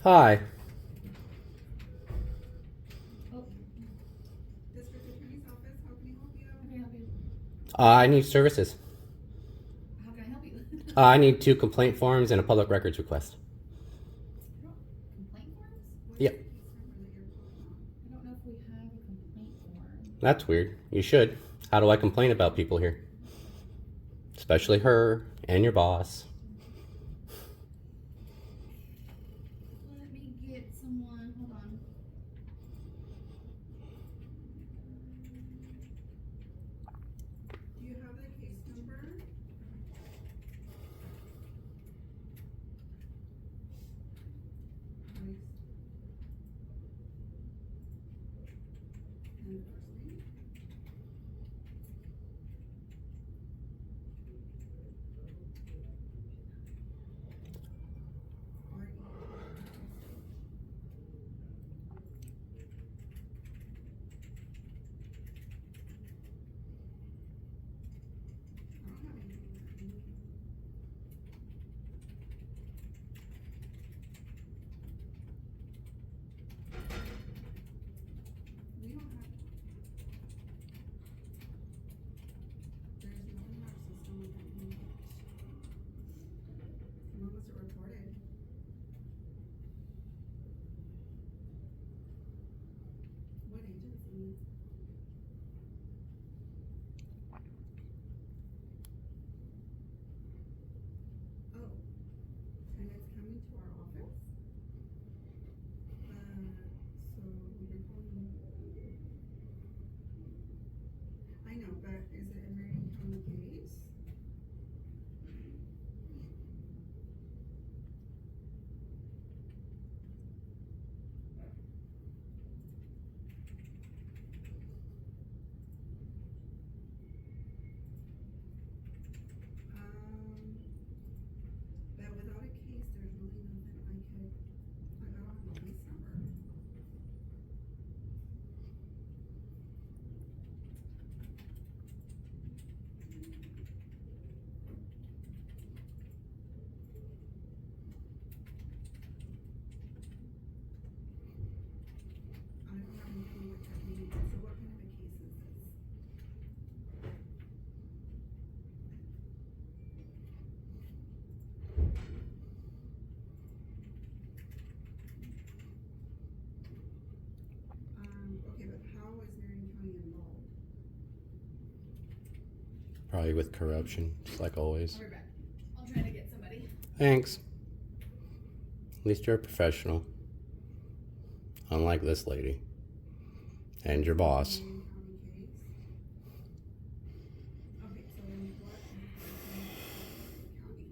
Hi. Oh, District Attorney's Office, how can I help you? How can I help you? I need services. How can I help you? I need 2 complaint forms and a public records request. Complaint forms? What is Yep. the case number that you're calling on? I don't know if we have a complaint form. That's weird. You should. How do I complain about people here? Especially her and your boss. Let me get someone. Hold on. Do you have the case number? Please. And the first name? I don't have anything with that name. We don't have. There's nothing in our system with that name. When was it reported? What agency? Oh, and it's coming to our office? So you're calling. I know, but is it a Marion County case? But without a case, there's really nothing I don't have a case number. I don't have anything with that name, so what kind of a case is this? Okay, but how is Marion County involved? Probably with corruption, just like always. I'll be back. I'll try to get somebody. Thanks. At least you're a professional. Unlike this lady. And your boss. Marion County case? Okay, so then what information is Marion County?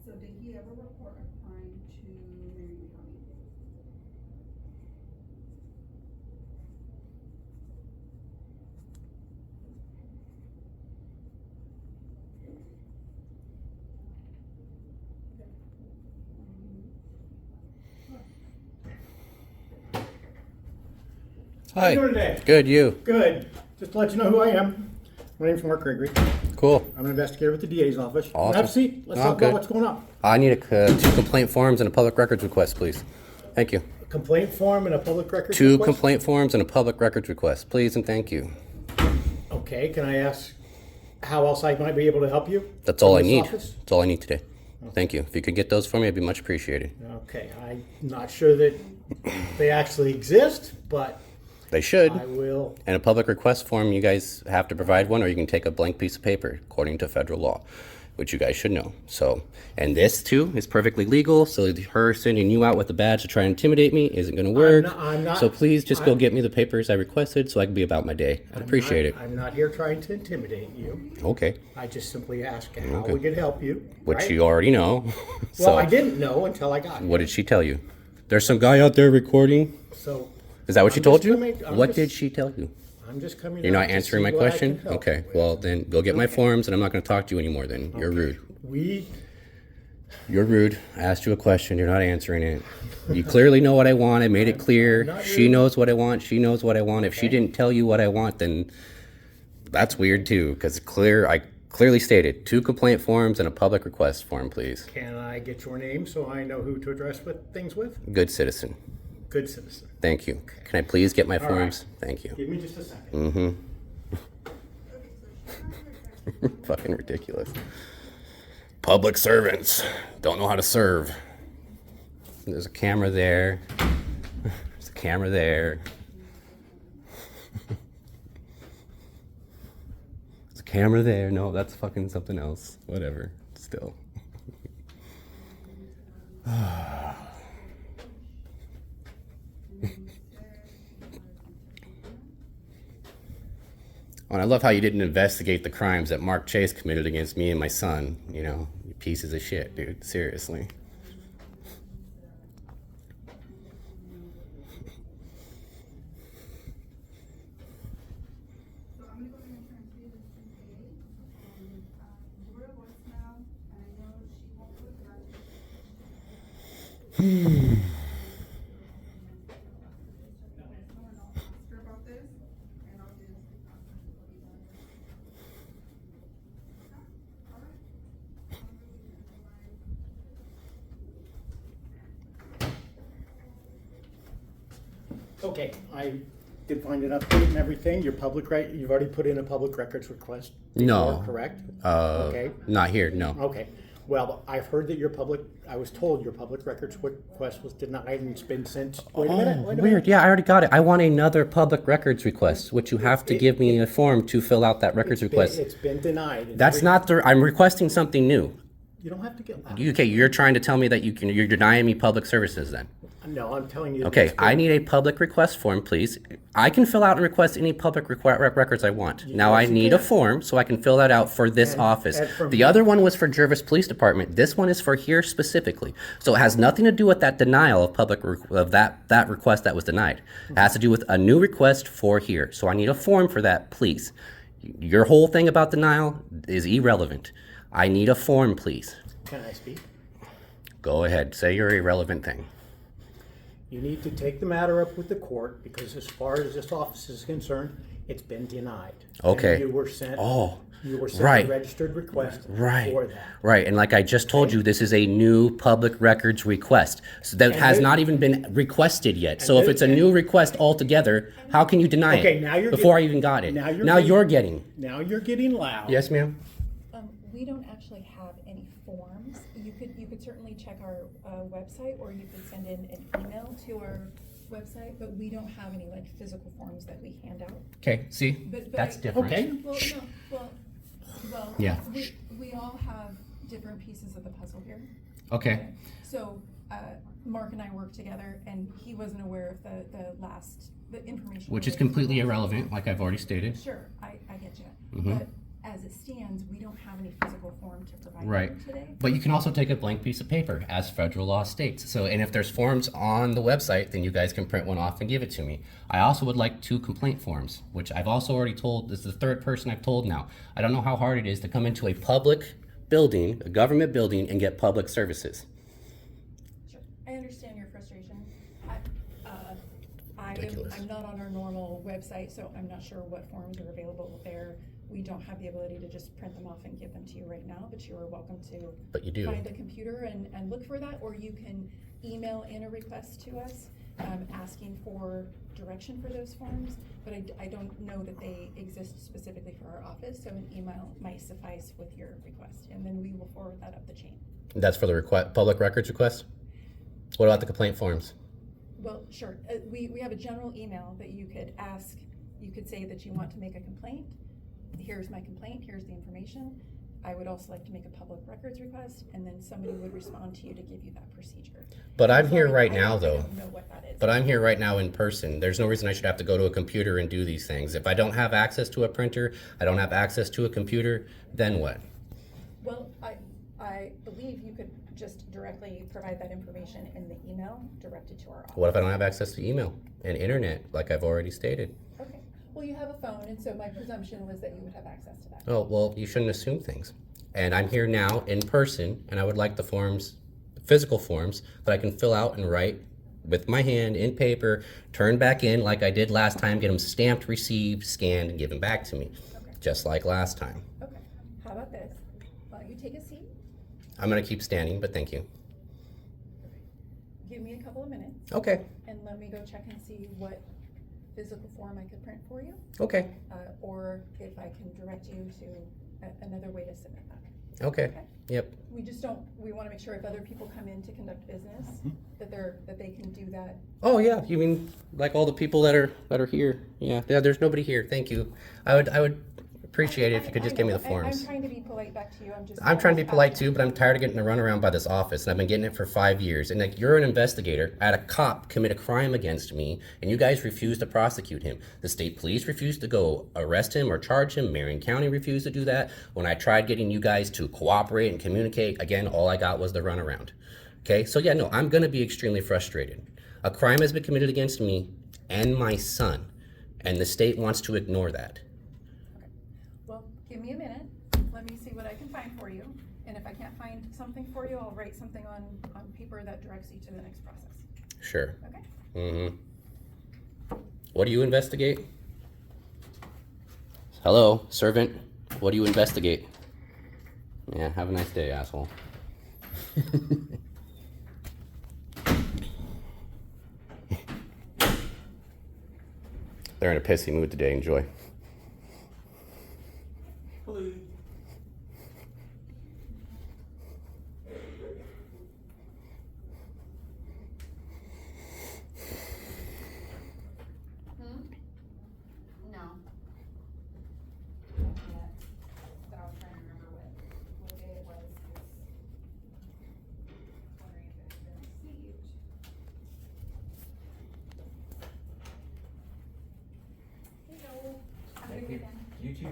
So did he ever report a crime to Marion County? How Hi. you doing today? Good, you. Good. Just to let you know who I am. My name's Mark Gregory. Cool. I'm an investigator with the DA's office. Awesome. Have a seat. Let's Oh, talk good. about what's going on. I need 2 complaint forms and a public records request, please. Thank you. A complaint form and a public records 2 request? complaint forms and a public records request, please and thank you. Okay, can I ask how else I might be able to help you? That's all I in this need. office? That's all I need today. Thank you. If you could get those for me, it'd be much appreciated. Okay, I'm not sure that they actually exist, but They should. I will. And a public request form, you guys have to provide one, or you can take a blank piece of paper, according to federal law, which you guys should know. So, and this too is perfectly legal. So her sending you out with a badge to try and intimidate me isn't going to work. I'm not- So please just go get me the papers I requested, so I can be about my day. I'd appreciate it. I'm not here trying to intimidate you. Okay, I just simply ask how Okay. we could help you. which right? you already know. So, Well, I didn't know until I got here. what did she tell you? There's some guy out there recording. So Is that what she I'm told just you? coming- I'm What just- did she tell you? I'm just coming. You're out not to answering see my what I question? can help Okay, you with. well then go get my forms and I'm not going to talk to you anymore then. You're rude. You're rude. I asked you a question. You're not answering it. You clearly know what I want. I made it clear. not She rude. knows what I want. She knows what I want. If she didn't tell you what I want, then that's weird too. Because I clearly stated 2 complaint forms and a public request form, please. Can I get your name so I know who to address things with? Good citizen. Good citizen. Thank you. Can I please get my right. forms? Thank you. Give me just a second. Mm-hmm. Fucking ridiculous. Public servants don't know how to serve. There's a camera there. There's a camera there. There's a camera there. No, that's fucking something else. Whatever. Still. And I love how you didn't investigate the crimes that Mark Chase committed against me and my son. You know, you pieces of shit, dude. Seriously. So I'm gonna go ahead and transfer this to Kay. Give her a voicemail, and I know she won't put it back. Someone else ask her about this, and I'll just. Okay, I did find an update and everything. Your public right, you've already put in a public records request. No. before, correct? Uh, Okay. Not here, no. Okay. Well, I've heard that I was told your public records request was denied and it's been sent. Wait a minute. Wait a Weird. minute. Yeah, I already got it. I want another public records request, which you have to give me a form to fill out that records request. It's been denied. And That's every- not the. I'm requesting something new. You don't have to get loud. Okay, you're trying to tell me that you're denying me public services then. No, I'm telling you. Okay, it's been- I need a public request form, please. I can fill out and request any public records I want. Now I Yes, you need a can. form so I can fill that out for this office. and from The here- other one was for Jervis Police Department. This one is for here specifically. So it has nothing to do with that denial of that request that was denied. It has to do with a new request for here. So I need a form for that, please. Your whole thing about denial is irrelevant. I need a form, please. Can I speak? Go ahead, say your irrelevant thing. You need to take the matter up with the court because as far as this office is concerned, it's been denied. Okay. And you were sent. Oh, You were sent right. a registered request Right, for that. right, and like I just told you, this is a new public records request so that has this- not even been requested yet. So if this- it's a new request altogether, how can you deny Okay, it now you're before I getting- even got it? now you're Now getting- you're getting. Now you're getting loud. Yes, ma'am. We don't actually have any forms. You could certainly check our website, or you could send in an email to our website, but we don't have any like physical forms that we hand out. Okay, see, But that's I- different. Okay. Well, Yeah. we all have different pieces of the puzzle here. Okay. So, Mark and I work together, and he wasn't aware of the information. Which is related to completely the- irrelevant, like I've already stated. Sure, I get you. Mhm. But as it stands, we don't have any physical form to provide Right. you today. But you can also take a blank piece of paper, as federal law states. So, and if there's forms on the website, then you guys can print one off and give it to me. I also would like 2 complaint forms, which I've also already told, this is the 3rd person I've told now. I don't know how hard it is to come into a public building, a government building, and get public services. Sure, I understand your frustration. Ridiculous. I'm not on our normal website, so I'm not sure what forms are available there. We don't have the ability to just print them off and give them to you right now, but you are welcome to But you do. find a computer and look for that, or you can email in a request to us asking for direction for those forms, but I don't know that they exist specifically for our office, so an email might suffice with your request, and then we will forward that up the chain. That's for the public records request? What about the complaint forms? Well, sure. We have a general email that you could ask. You could say that you want to make a complaint. Here's my complaint, here's the information. I would also like to make a public records request, and then somebody would respond to you to give you that procedure. But I'm here Sorry, right I now, don't- though. I don't know what that is. But I'm here right now in person. There's no reason I should have to go to a computer and do these things. If I don't have access to a printer, I don't have access to a computer, then what? Well, I believe you could just directly provide that information in the email directed to our office. What if I don't have access to email and internet, like I've already stated? Okay. Well, you have a phone, and so my presumption was that you would have access to that. Oh, well, you shouldn't assume things. And I'm here now in person, and I would like the forms, physical forms, that I can fill out and write with my hand in paper, turn back in like I did last time, get them stamped, received, scanned, and given back to me, Okay. just like last time. Okay. How about this? Why don't you take a seat? I'm gonna keep standing, but thank you. Give me a couple of minutes, Okay, and let me go check and see what physical form I could print for you, okay, or if I can direct you to another way to submit that. okay, yep. We wanna make sure if other people come in to conduct business, that they can do that. Oh yeah, you mean like all the people that are here? Yeah, there's nobody here. Thank you. I would appreciate it if you could just give me the forms. I'm trying to be polite back to you, I'm trying to be polite too, but I'm tired of getting the runaround by this office, and I've been getting it for 5 years. And like, you're an investigator. I had a cop commit a crime against me, and you guys refused to prosecute him. The state police refused to go arrest him or charge him. Marion County refused to do that. When I tried getting you guys to cooperate and communicate, again, all I got was the runaround. Okay, so yeah, no, I'm gonna be extremely frustrated. A crime has been committed against me and my son, and the state wants to ignore that. Well, give me a minute, let me see what I can find for you, and if I can't find something for you, I'll write something on paper that directs you to the next process, Sure. okay? Mm-hmm. What do you investigate? Hello, servant. What do you investigate? Yeah, have a nice day, asshole. They're in a pissy mood today. Enjoy. Hello. No. Yet, but I was trying to remember what day it was, 'cause wondering if it had been received. Hello. Have a good weekend. You too.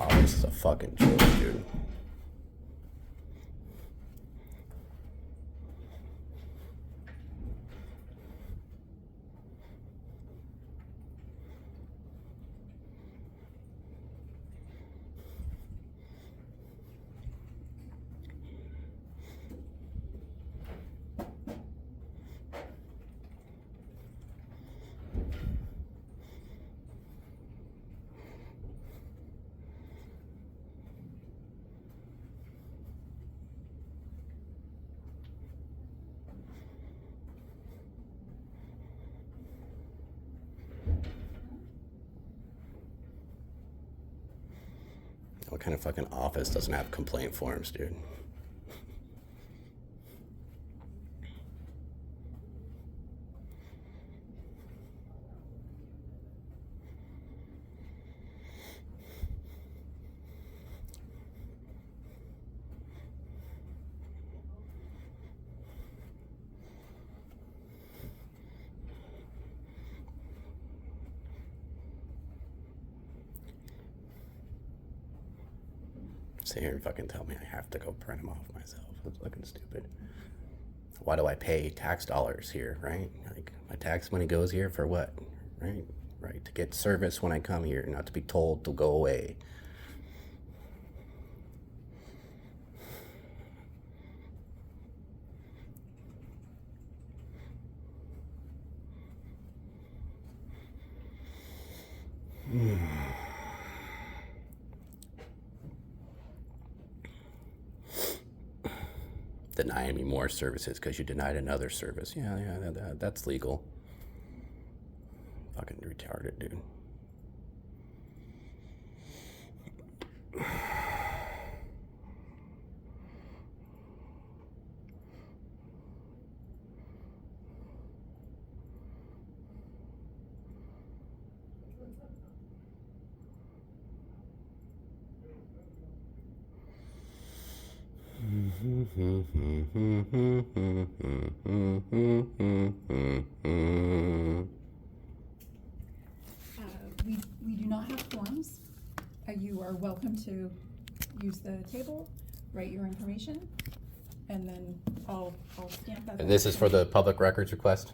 Oh, this is a fucking joke, dude. What kind of fucking office doesn't have complaint forms, dude? Sit here and fucking tell me I have to go print them off myself. That's fucking stupid. Why do I pay tax dollars here, right? Like, my tax money goes here for what, right? Right, to get service when I come here, not to be told to go away. Denying me more services because you denied another service. Yeah, that's legal. Fucking retarded, dude. We do not have forms. You are welcome to use the table, write your information, and then I'll stamp that. And this is for the public records request?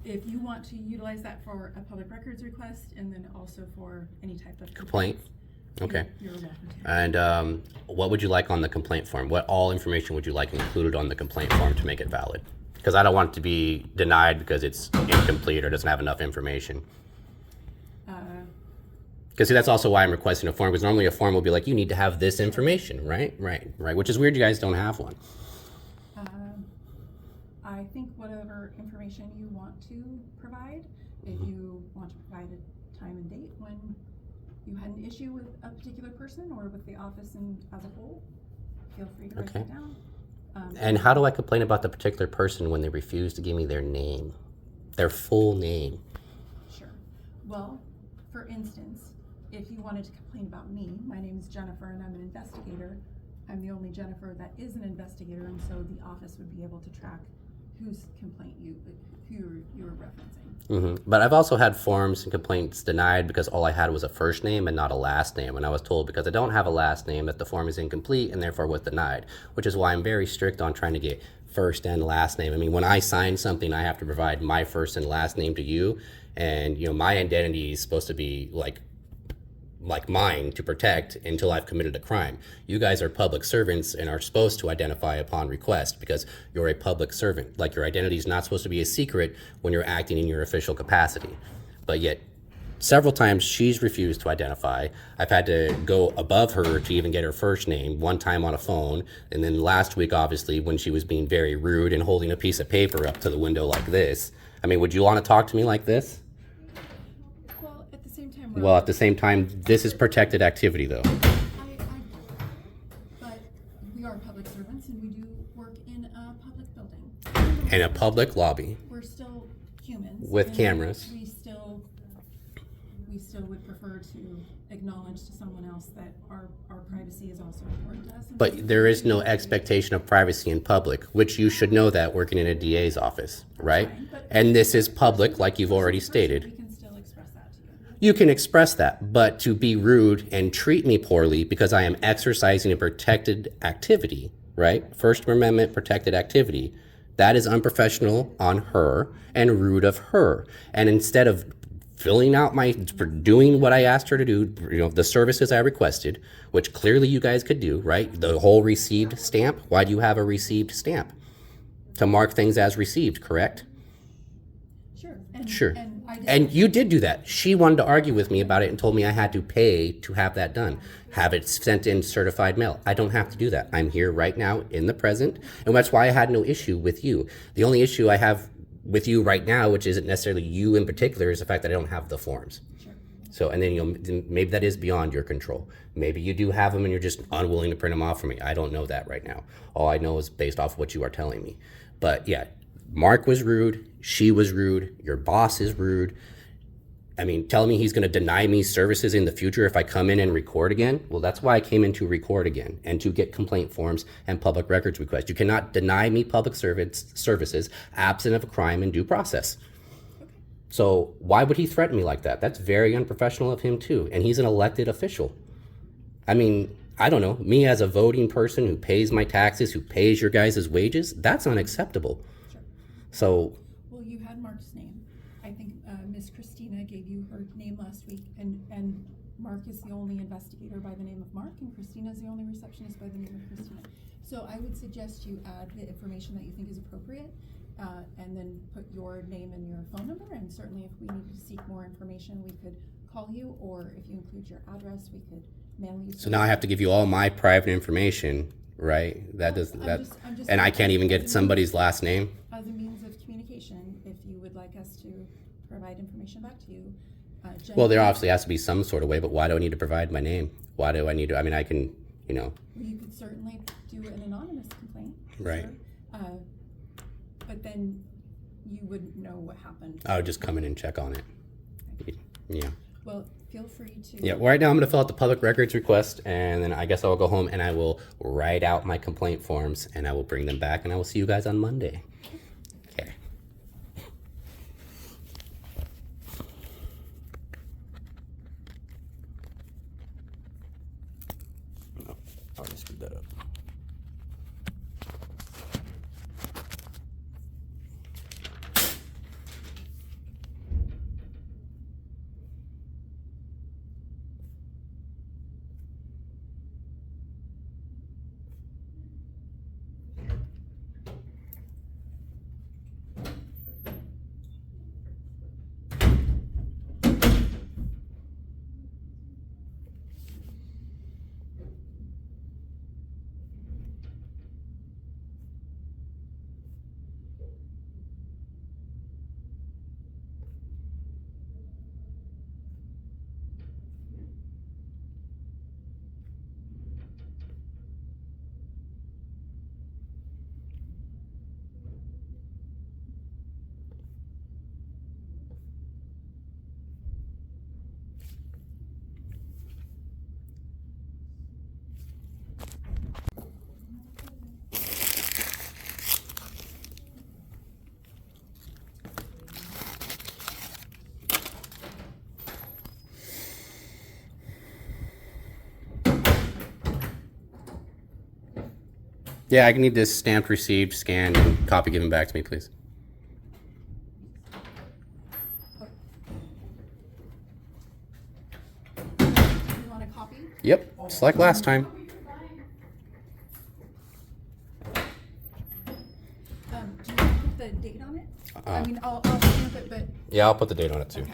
If you want to utilize that for a public records request and then also for any type of Complaint? Okay. You're welcome to. And what would you like on the complaint form? What all information would you like included on the complaint form to make it valid? Because I don't want it to be denied because it's incomplete or doesn't have enough information. Because see, that's also why I'm requesting a form, because normally a form will be like, you need to have this information, right? Right, which is weird you guys don't have one. I think whatever information you want to provide, if you want to provide a time and date when you had an issue with a particular person or with the office and as a whole, feel free to write that down. And how do I complain about the particular person when they refuse to give me their name, their full name? Sure. Well, for instance, if you wanted to complain about me, my name is Jennifer and I'm an investigator. I'm the only Jennifer that is an investigator, and so the office would be able to track whose complaint who you're referencing. But I've also had forms and complaints denied because all I had was a first name and not a last name. And I was told because I don't have a last name that the form is incomplete and therefore was denied, which is why I'm very strict on trying to get first and last name. I mean, when I sign something, I have to provide my first and last name to you. And, you know, my identity is supposed to be like mine to protect until I've committed a crime. You guys are public servants and are supposed to identify upon request because you're a public servant. Like, your identity is not supposed to be a secret when you're acting in your official capacity. But yet, several times she's refused to identify. I've had to go above her to even get her first name, one time on a phone. And then last week, obviously, when she was being very rude and holding a piece of paper up to the window like this. I mean, would you want to talk to me like this? Well, at the same time, this is protected activity, though. But we are public servants and we do work in a public building. In a public lobby. We're still humans. With cameras. We still would prefer to acknowledge to someone else that our privacy is also important to us. But there is no expectation of privacy in public, which you should know that working in a DA's office, right? And this is public, like you've already stated. We can still express that to you. You can express that, but to be rude and treat me poorly because I am exercising a protected activity, right? First Amendment protected activity, that is unprofessional on her and rude of her. And instead of filling out doing what I asked her to do, you know, the services I requested, which clearly you guys could do, right? The whole received stamp. Why do you have a received stamp? To mark things as received, correct? Sure. Sure. And you did do that. She wanted to argue with me about it and told me I had to pay to have that done. Have it sent in certified mail. I don't have to do that. I'm here right now in the present. And that's why I had no issue with you. The only issue I have with you right now, which isn't necessarily you in particular, is the fact that I don't have the forms. Sure. So, and then maybe that is beyond your control. Maybe you do have them and you're just unwilling to print them off for me. I don't know that right now. All I know is based off what you are telling me. But yeah, Mark was rude. She was rude. Your boss is rude. I mean, telling me he's going to deny me services in the future if I come in and record again. Well, that's why I came in to record again and to get complaint forms and public records requests. You cannot deny me public services absent of a crime and due process. So why would he threaten me like that? That's very unprofessional of him too. And he's an elected official. I mean, I don't know, me as a voting person who pays my taxes, who pays your guys' wages, that's unacceptable. Sure. So, Well, you had Mark's name. I think Miss Christina gave you her name last week, and Mark is the only investigator by the name of Mark, and Christina is the only receptionist by the name of Christina. So I would suggest you add the information that you think is appropriate, and then put your name and your phone number, and certainly if we needed to seek more information, we could call you, or if you include your address, we could mail you. so now I have to give you all my private information, right? That does that, I'm just and I can't even get somebody's last name. As a means of communication, if you would like us to provide information back to you. Well, there obviously has to be some sort of way, but why do I need to provide my name? Why do I need to? I mean, I can, you know. You could certainly do an anonymous complaint. Right. Sure. But then you wouldn't know what happened. I would just come in and check on it. Yeah. Well, feel free to. Yeah, right now I'm going to fill out the public records request, and then I guess I will go home and I will write out my complaint forms, and I will bring them back, and I will see you guys on Monday. Okay. Oh, I'll just screw that up. Yeah, I need this stamped, received, scanned, and copy given back to me, please. You want a copy? Yep, just like last time. Do you want to put the date on it? I mean, I'll stamp it, but. Yeah, I'll put the date on it too. Okay.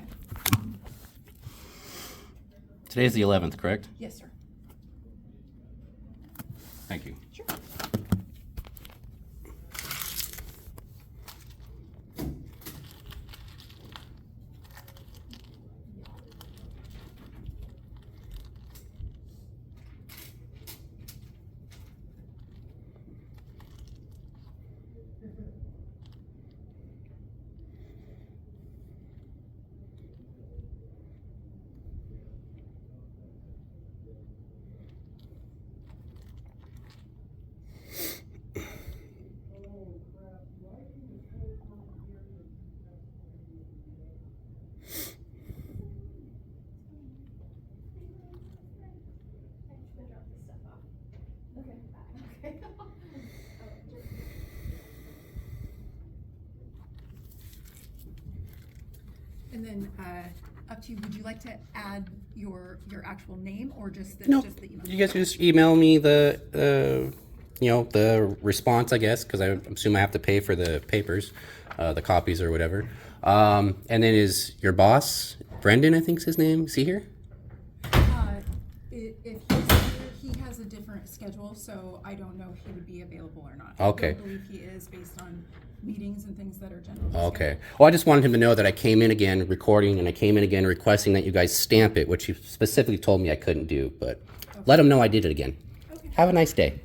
Today's the 11th, correct? Yes, sir. Thank you. Sure. And then, up to you, would you like to add your actual name or just the, No, just the email? you guys can just email me the, the response, I guess, because I assume I have to pay for the papers, the copies or whatever. And then is your boss, Brendan, I think's his name, is he here? If he's here, he has a different schedule, so I don't know if he would be available or not. Okay. I don't believe he is based on meetings and things that are generally Okay. scheduled. Well, I just wanted him to know that I came in again recording, and I came in again requesting that you guys stamp it, which you specifically told me I couldn't do. But let him know I did it again. Okay. Have a nice day.